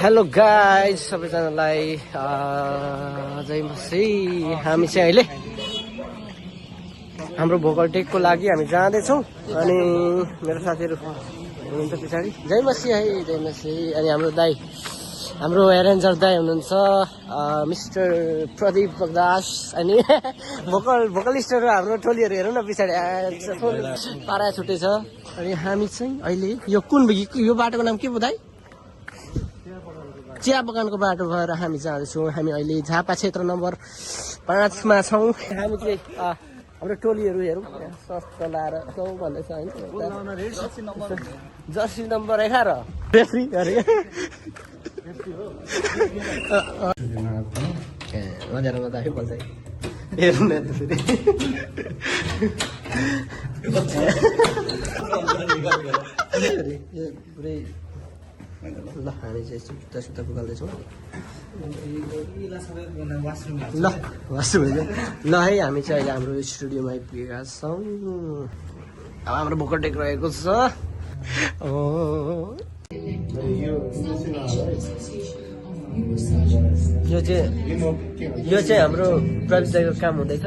Hello guys सबैजनालाई जय मसी। हामी चाहिँ अहिले हाम्रो भोकल टेकको लागि हामी जाँदैछौँ अनि मेरो साथीहरू हुनुहुन्छ पछाडि। जय मसी है, जय मसी। अनि हाम्रो दाई, हाम्रो एरेन्जर दाई हुनुहुन्छ मिस्टर प्रदीप बगदास। अनि भोकलिस्टहरू हाम्रो टोलीहरू हेरौँ न पछाडि पारा छुट्टै छ। अनि हामी चाहिँ अहिले यो यो बाटोको नाम के दाई? चिया बगानको बाटो भएर हामी जाँदैछौँ। हामी अहिले झापा क्षेत्र नम्बर 5 मा छौँ। हामी चाहिँ हाम्रो टोलीहरू हेरौँ सस्तो लाएर भन्दैछ होइन। जर्सी नम्बर 11 रेफ्री अरे मजामा त आफै बोल्छ हेरौँ न पुरै। ल हामी चाहिँ जुत्ता सुत्ता पुगाल्दैछौँ। ल वासरुम ल है। हामी चाहिँ अहिले हाम्रो स्टुडियोमा आइपुगेका छौँ। अब हाम्रो भोकल टेक रहेको छ। यो चाहिँ हाम्रो प्रदीप दाइको काम हुँदैछ।